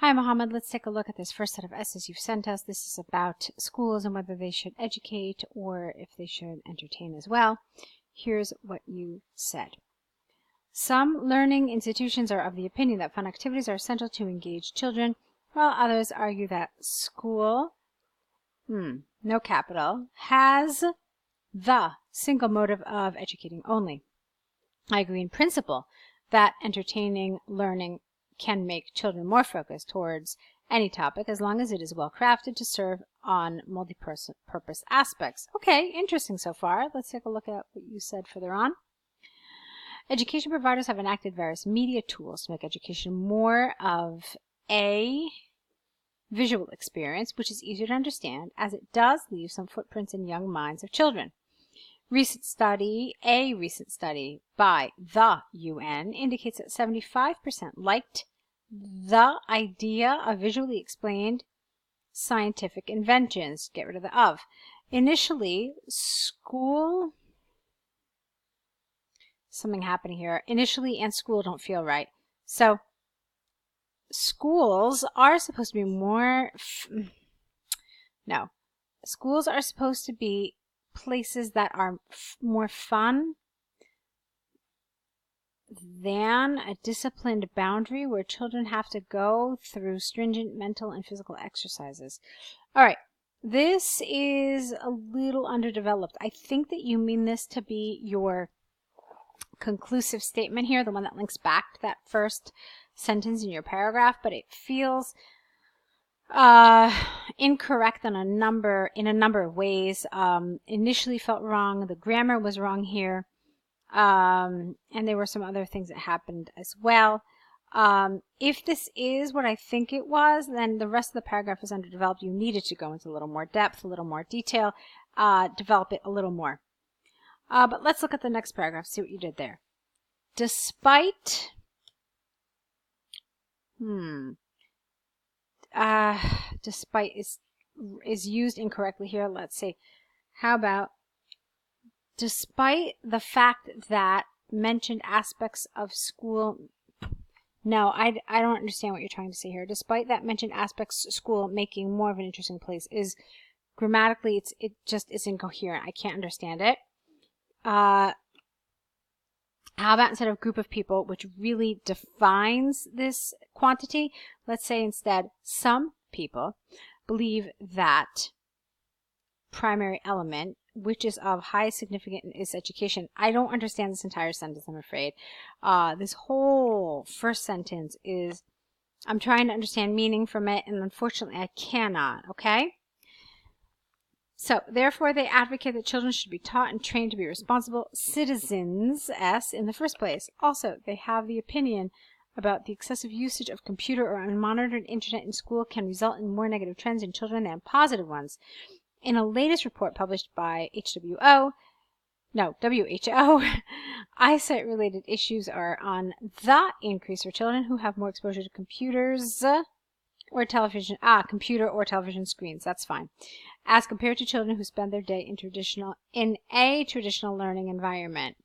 Hi, Muhammed. Let's take a look at this first set of essays you've sent us. This is about schools and whether they should educate or if they should entertain as well. Here's what you said. Some learning institutions are of the opinion that fun activities are essential to engage children, while others argue that school, no capital, has the single motive of educating only. I agree in principle that entertaining learning can make children more focused towards any topic as long as it is well crafted to serve on multi-purpose aspects. Okay, interesting so far. Let's take a look at what you said further on. Education providers have enacted various media tools to make education more of a visual experience, which is easier to understand as it does leave some footprints in young minds of children. A recent study by the UN indicates that 75% liked the idea of visually explained scientific inventions. Get rid of the of. Initially, something happening here. Initially and school don't feel right. So, schools are supposed to be more, schools are supposed to be places that are more fun than a disciplined boundary where children have to go through stringent mental and physical exercises. All right, this is a little underdeveloped. I think that you mean this to be your conclusive statement here, the one that links back to that first sentence in your paragraph, but it feels incorrect in a number of ways. Initially felt wrong. The grammar was wrong here. And there were some other things that happened as well. If this is what I think it was, then the rest of the paragraph is underdeveloped. You needed to go into a little more depth, a little more detail, develop it a little more. But let's look at the next paragraph, see what you did there. Despite despite is used incorrectly here. Let's see. How about despite the fact that mentioned aspects of school. No, I don't understand what you're trying to say here. Despite that mentioned aspects of school making more of an interesting place is grammatically it just is incoherent. I can't understand it. How about instead of group of people, which really defines this quantity, let's say instead some people believe that primary element, which is of high significance, is education. I don't understand this entire sentence, I'm afraid. This whole first sentence is, I'm trying to understand meaning from it, and unfortunately I cannot, okay? So, therefore, they advocate that children should be taught and trained to be responsible citizens, in the first place. Also, they have the opinion about the excessive usage of computer or unmonitored internet in school can result in more negative trends in children than positive ones. In a latest report published by WHO, eyesight-related issues are on the increase for children who have more exposure to computers or television, computer or television screens. That's fine. As compared to children who spend their day in a traditional learning environment.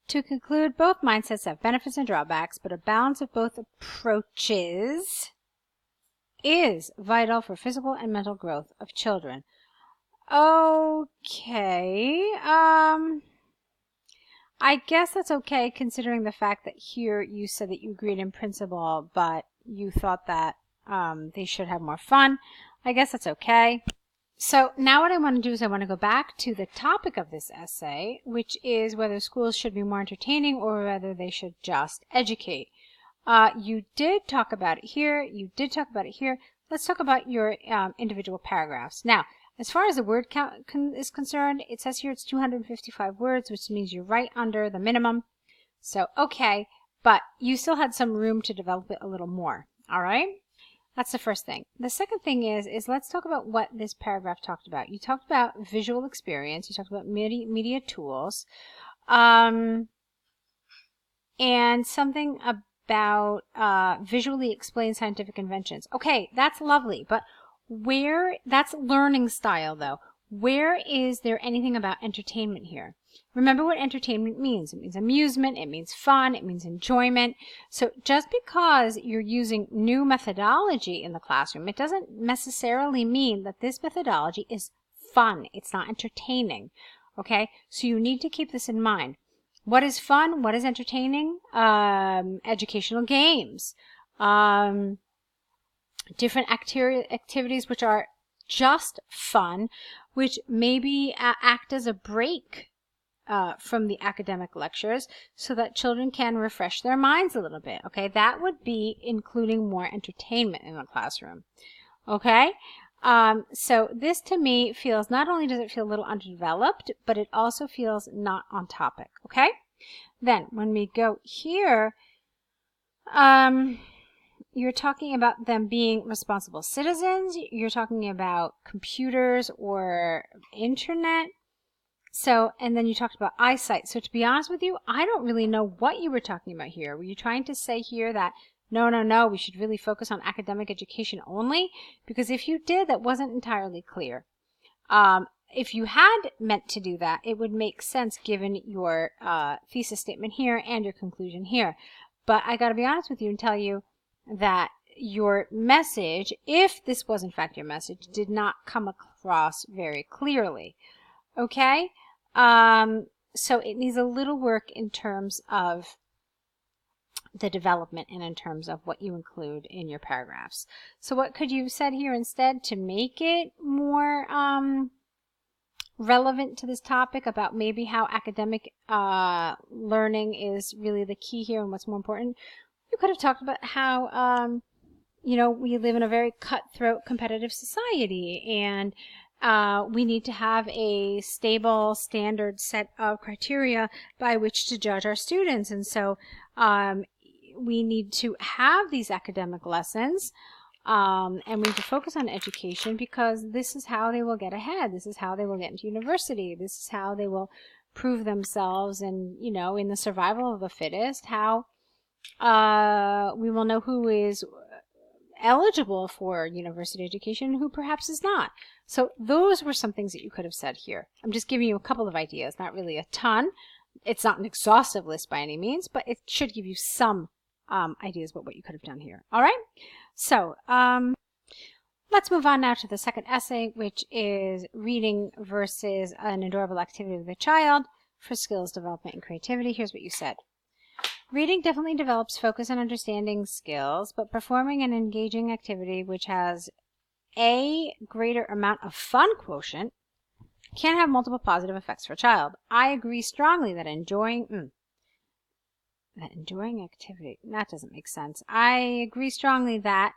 To conclude, both mindsets have benefits and drawbacks, but a balance of both approaches is vital for physical and mental growth of children. Okay, I guess that's okay considering the fact that here you said that you agreed in principle, but you thought that they should have more fun. I guess that's okay. So now what I want to do is I want to go back to the topic of this essay, which is whether schools should be more entertaining or whether they should just educate. You did talk about it here. You did talk about it here. Let's talk about your individual paragraphs. Now, as far as the word count is concerned, it says here it's 255 words, which means you're right under the minimum. So, okay, but you still had some room to develop it a little more. All right? That's the first thing. The second thing is let's talk about what this paragraph talked about. You talked about visual experience. You talked about media tools. And something about visually explain scientific inventions. Okay, that's lovely, but that's learning style though. where is there anything about entertainment here? Remember what entertainment means. It means amusement, it means fun, it means enjoyment. So just because you're using new methodology in the classroom, it doesn't necessarily mean that this methodology is fun. It's not entertaining. Okay? So you need to keep this in mind. What is fun? What is entertaining? Educational games. Different activities which are just fun, which maybe act as a break from the academic lectures so that children can refresh their minds a little bit. Okay, that would be including more entertainment in the classroom. Okay, so this to me feels, not only does it feel a little underdeveloped, but it also feels not on topic. Okay, then when we go here, you're talking about them being responsible citizens. You're talking about computers or internet. So, and then you talked about eyesight. So to be honest with you, I don't really know what you were talking about here. Were you trying to say here that no, we should really focus on academic education only? Because if you did, that wasn't entirely clear. If you had meant to do that, it would make sense given your thesis statement here and your conclusion here. But I got to be honest with you and tell you that your message, if this was in fact your message, did not come across very clearly. Okay? So it needs a little work in terms of the development and in terms of what you include in your paragraphs. So what could you have said here instead to make it more relevant to this topic about maybe how academic learning is really the key here and what's more important? You could have talked about how, you know, we live in a very cutthroat competitive society, and we need to have a stable standard set of criteria by which to judge our students. And so we need to have these academic lessons, and we need to focus on education because this is how they will get ahead. This is how they will get into university. This is how they will prove themselves, and, you know, in the survival of the fittest, how we will know who is eligible for university education and who perhaps is not. So those were some things that you could have said here. I'm just giving you a couple of ideas, not really a ton. It's not an exhaustive list by any means, but it should give you some ideas about what you could have done here. All right? So let's move on now to the second essay, which is reading versus an adorable activity with a child for skills development and creativity. Here's what you said. Reading definitely develops focus and understanding skills, but performing an engaging activity which has a greater amount of fun quotient can have multiple positive effects for a child. I agree strongly that enjoying activity, that doesn't make sense. I agree strongly that,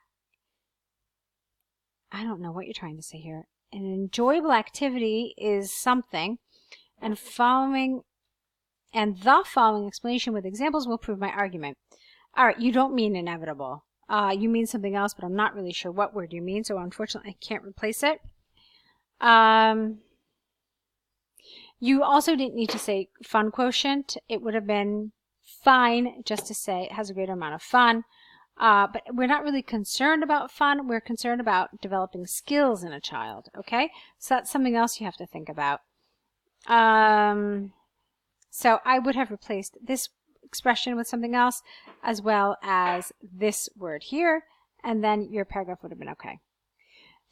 I don't know what you're trying to say here. An enjoyable activity is something, and the following explanation with examples will prove my argument. All right, you don't mean inevitable. You mean something else, but I'm not really sure what word you mean, so unfortunately I can't replace it. You also didn't need to say fun quotient. It would have been fine just to say it has a greater amount of fun. But we're not really concerned about fun. We're concerned about developing skills in a child, okay? So that's something else you have to think about. So I would have replaced this expression with something else, as well as this word here, and then your paragraph would have been okay.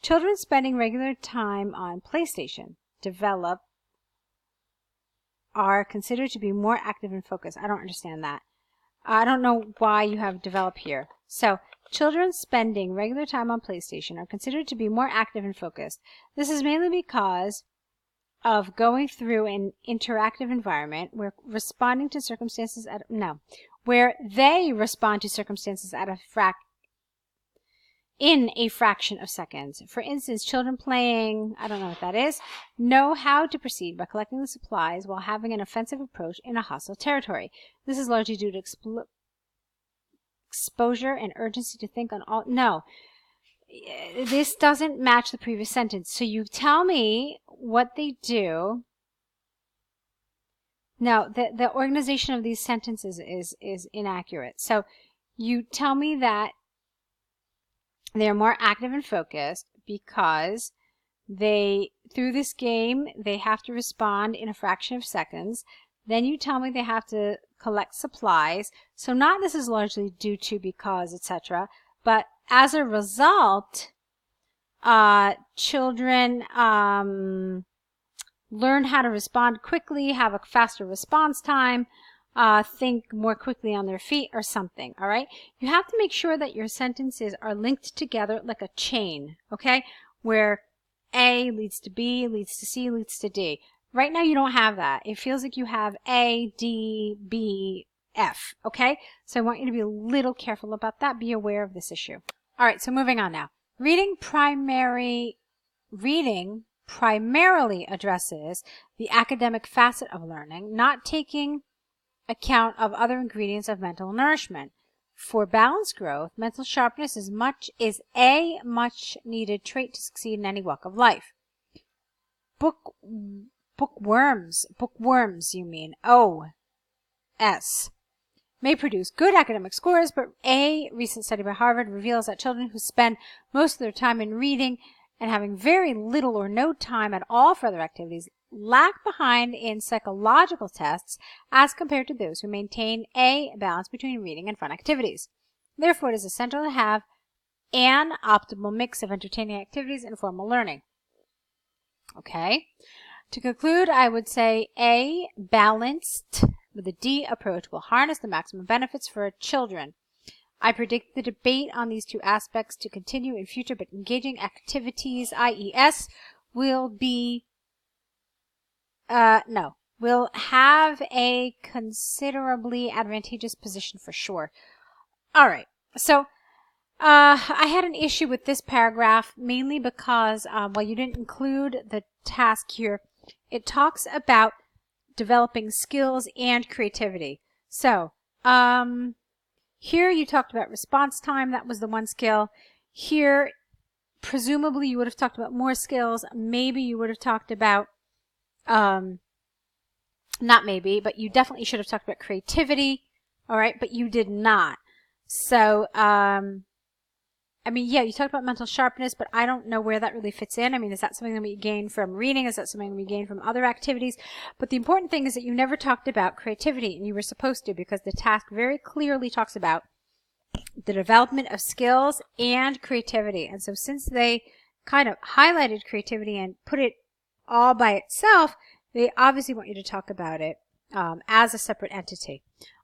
Children spending regular time on PlayStation are considered to be more active and focused. I don't understand that. I don't know why you have develop here. So children spending regular time on PlayStation are considered to be more active and focused. This is mainly because of going through an interactive environment where they respond to circumstances at in a fraction of seconds. For instance, children playing, I don't know what that is, know how to proceed by collecting the supplies while having an offensive approach in a hostile territory. This is largely due to exposure and urgency to think on all. No, this doesn't match the previous sentence. So you tell me what they do. No, the organization of these sentences is inaccurate. So you tell me that they're more active and focused because Through this game, they have to respond in a fraction of seconds. Then you tell me they have to collect supplies. So not this is largely due to, because, etc. But as a result, children learn how to respond quickly, have a faster response time, think more quickly on their feet or something, all right? You have to make sure that your sentences are linked together like a chain, okay? Where A leads to B, leads to C, leads to D. Right now you don't have that. It feels like you have A, D, B, F, okay? So I want you to be a little careful about that. Be aware of this issue. All right, so moving on now. Reading primarily addresses the academic facet of learning, not taking account of other ingredients of mental nourishment. For balanced growth, mental sharpness is a much needed trait to succeed in any walk of life. Bookworms, you mean, O-S, may produce good academic scores, but a recent study by Harvard reveals that children who spend most of their time in reading and having very little or no time at all for other activities lag behind in psychological tests as compared to those who maintain a balance between reading and fun activities. Therefore, it is essential to have an optimal mix of entertaining activities and formal learning. Okay. To conclude, I would say a balanced with a D approach will harness the maximum benefits for children. I predict the debate on these two aspects to continue in future, but engaging activities, IES, will have a considerably advantageous position for sure. All right. So, I had an issue with this paragraph mainly because, while you didn't include the task here, it talks about developing skills and creativity. So, here you talked about response time. That was the one skill. Here, presumably you would have talked about more skills. Maybe you would have talked about, not maybe, but you definitely should have talked about creativity. All right, but you did not. So, I mean, yeah, you talked about mental sharpness, but I don't know where that really fits in. I mean, is that something that we gain from reading? Is that something that we gain from other activities? But the important thing is that you never talked about creativity, and you were supposed to, because the task very clearly talks about the development of skills and creativity. And so since they kind of highlighted creativity and put it all by itself, they obviously want you to talk about it as a separate entity.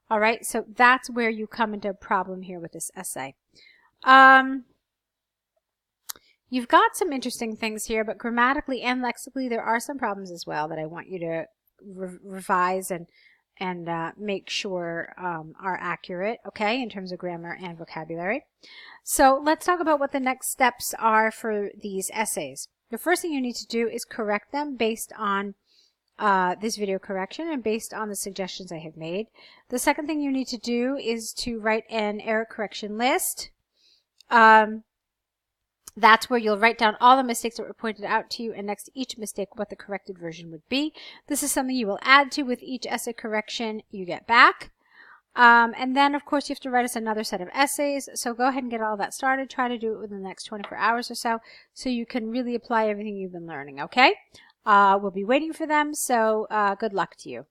All right, so that's where you come into a problem here with this essay. You've got some interesting things here, but grammatically and lexically there are some problems as well that I want you to revise and make sure are accurate, okay, in terms of grammar and vocabulary. So let's talk about what the next steps are for these essays. The first thing you need to do is correct them based on this video correction and based on the suggestions I have made. The second thing you need to do is to write an error correction list. That's where you'll write down all the mistakes that were pointed out to you, and next to each mistake what the corrected version would be. This is something you will add to with each essay correction you get back. And then, of course, you have to write us another set of essays. So go ahead and get all that started. Try to do it within the next 24 hours or so you can really apply everything you've been learning, okay? We'll be waiting for them, so good luck to you.